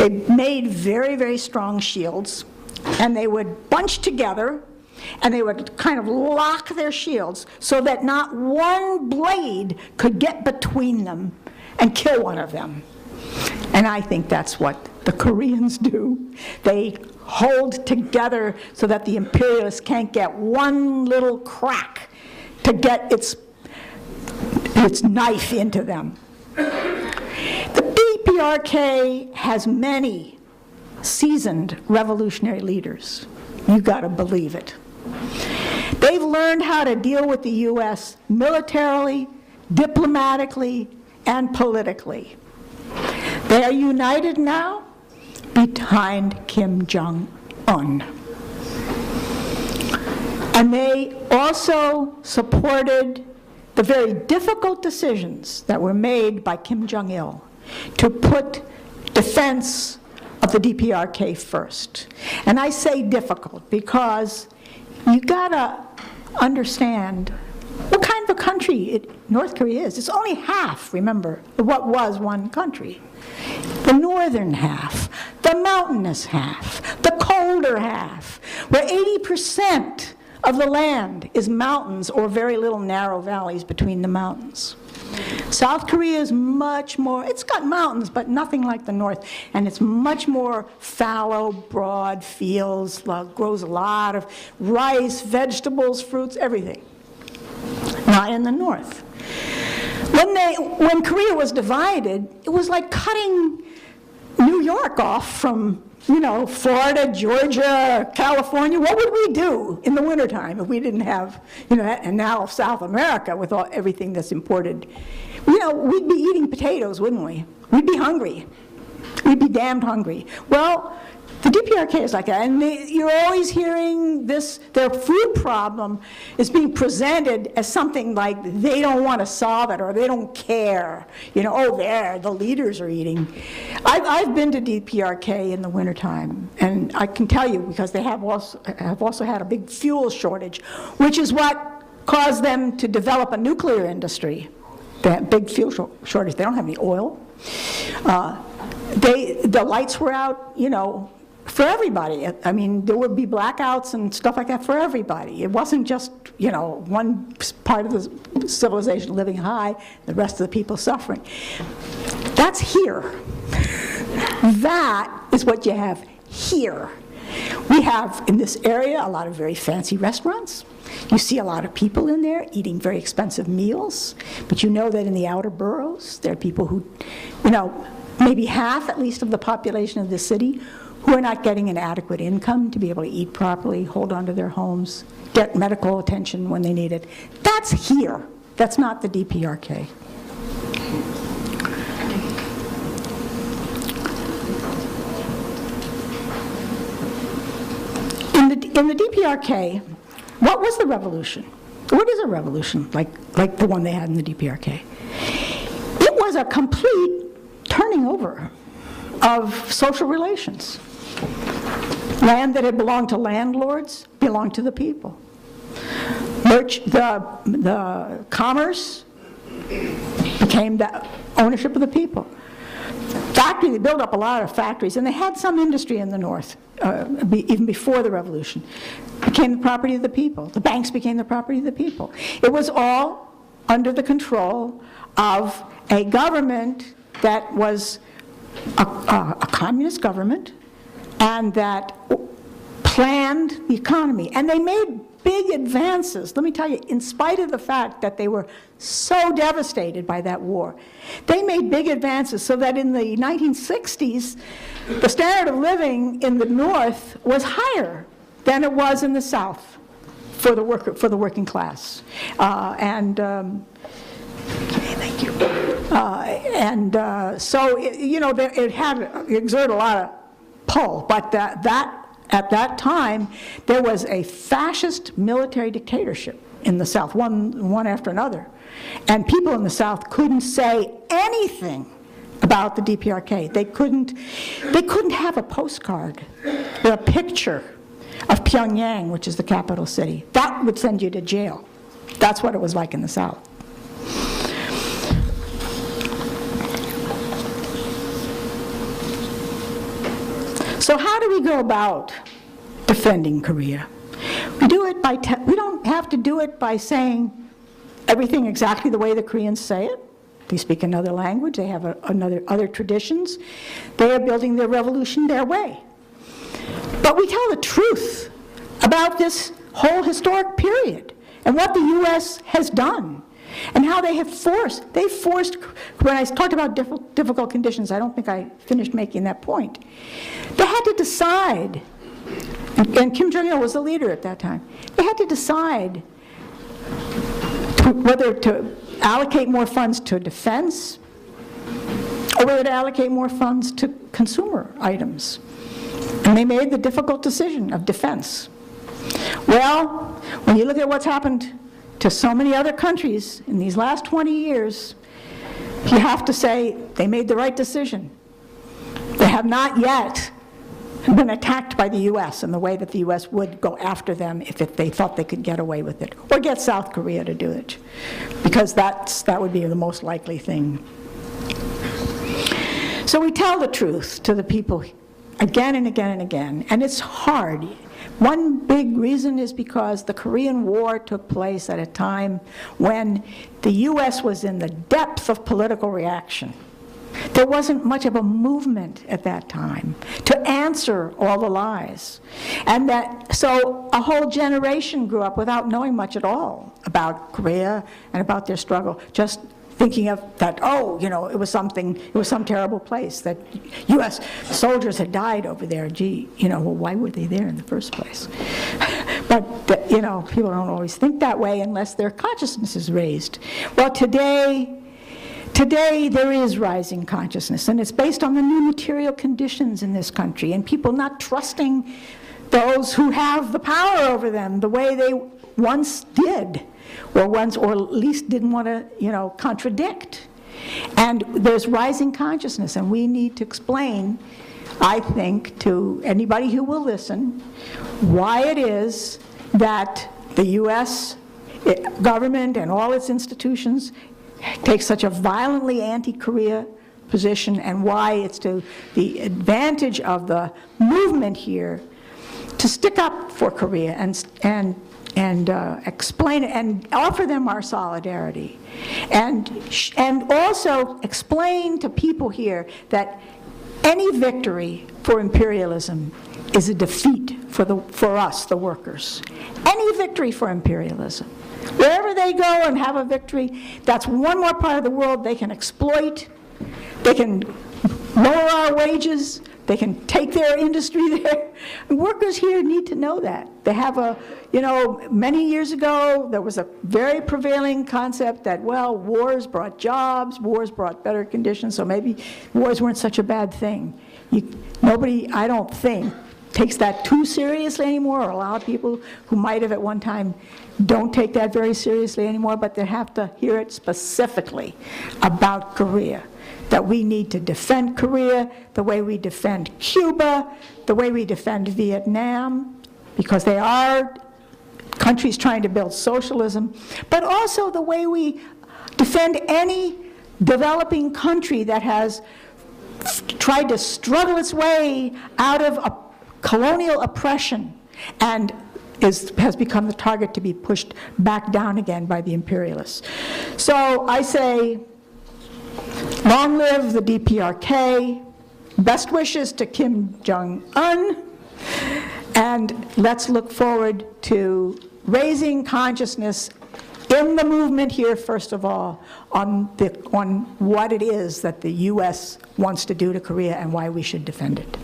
They made very, very strong shields, and they would bunch together, and they would kind of lock their shields so that not one blade could get between them and kill one of them. And I think that's what the Koreans do. They hold together so that the imperialists can't get one little crack to get its knife into them. The DPRK has many seasoned revolutionary leaders. You got to believe it. They've learned how to deal with the U.S. militarily, diplomatically, and politically. They are united now behind Kim Jong Il. And they also supported the very difficult decisions that were made by Kim Jong Il to put defense of the DPRK first. And I say difficult because you gotta understand what kind of a country North Korea is. It's only half, remember, of what was one country. The northern half, the mountainous half, the colder half, where 80% of the land is mountains or very little narrow valleys between the mountains. South Korea is much more, it's got mountains, but nothing like the north, and it's much more fallow, broad fields, grows a lot of rice, vegetables, fruits, everything. Not in the north. When Korea was divided, it was like cutting New York off from, Florida, Georgia, California. What would we do in the wintertime if we didn't have, and now South America with everything that's imported? We'd be eating potatoes, wouldn't we? We'd be hungry. We'd be damned hungry. Well, the DPRK is like that, and you're always hearing this, their food problem is being presented as something like they don't want to solve it or they don't care. The leaders are eating. I've been to DPRK in the wintertime, and I can tell you because they have also had a big fuel shortage, which is what caused them to develop a nuclear industry. That big fuel shortage. They don't have any oil. The lights were out, for everybody. I mean, there would be blackouts and stuff like that for everybody. It wasn't just, one part of the civilization living high, the rest of the people suffering. That's here. That is what you have here. We have, in this area, a lot of very fancy restaurants. You see a lot of people in there eating very expensive meals, but you know that in the outer boroughs, there are people who, maybe half at least of the population of the city who are not getting an adequate income to be able to eat properly, hold on to their homes, get medical attention when they need it. That's here. That's not the DPRK. In the DPRK, what was the revolution? What is a revolution like the one they had in the DPRK? It was a complete turning over of social relations. Land that had belonged to landlords belonged to the people. The commerce became the ownership of the people. They built up a lot of factories, and they had some industry in the north, even before the revolution. It became the property of the people. The banks became the property of the people. It was all under the control of a government that was a communist government, and that planned the economy. And they made big advances, let me tell you, in spite of the fact that they were so devastated by that war. They made big advances so that in the 1960s, the standard of living in the North was higher than it was in the South for the working class. Thank you. So it exerted a lot of pull, but at that time, there was a fascist military dictatorship in the South, one after another. And people in the South couldn't say anything about the DPRK. They couldn't have a postcard with a picture of Pyongyang, which is the capital city. That would send you to jail. That's what it was like in the South. So how do we go about defending Korea? We do it by, we don't have to do it by saying everything exactly the way the Koreans say it. They speak another language, they have other traditions. They are building their revolution their way. But we tell the truth about this whole historic period and what the U.S. has done and how they forced, when I talked about difficult conditions, I don't think I finished making that point. They had to decide, and Kim Jong Il was the leader at that time, they had to decide whether to allocate more funds to defense or whether to allocate more funds to consumer items. And they made the difficult decision of defense. Well, when you look at what's happened to so many other countries in these last 20 years, you have to say they made the right decision. They have not yet been attacked by the U.S. in the way that the U.S. would go after them if they thought they could get away with it, or get South Korea to do it, because that would be the most likely thing. So we tell the truth to the people again and again and again, and it's hard. One big reason is because the Korean War took place at a time when the U.S. was in the depth of political reaction. There wasn't much of a movement at that time to answer all the lies. And so a whole generation grew up without knowing much at all about Korea and about their struggle, just thinking of that, oh, you know, it was some terrible place, that U.S. soldiers had died over there. Gee, you know, well, why were they there in the first place? But, you know, people don't always think that way unless their consciousness is raised. Well, today there is rising consciousness, and it's based on the new material conditions in this country, and people not trusting those who have the power over them the way they once did, or at least didn't want to, you know, contradict. And there's rising consciousness, and we need to explain, I think, to anybody who will listen, why it is that the U.S. government and all its institutions take such a violently anti-Korea position, and why it's to the advantage of the movement here to stick up for Korea and explain it and offer them our solidarity, and also explain to people here that any victory for imperialism is a defeat for us, the workers. Any victory for imperialism. Wherever they go and have a victory, that's one more part of the world they can exploit, they can lower our wages, they can take their industry there. And workers here need to know that. They have many years ago, there was a very prevailing concept that, well, wars brought jobs, wars brought better conditions, so maybe wars weren't such a bad thing. Nobody, I don't think, takes that too seriously anymore, or a lot of people who might have at one time don't take that very seriously anymore, but they have to hear it specifically about Korea. That we need to defend Korea the way we defend Cuba, the way we defend Vietnam, because they are countries trying to build socialism, but also the way we defend any developing country that has tried to struggle its way out of a colonial oppression and has become the target to be pushed back down again by the imperialists. So I say, long live the DPRK, best wishes to Kim Jong-un, and let's look forward to raising consciousness in the movement here, first of all, on what it is that the U.S. wants to do to Korea and why we should defend it.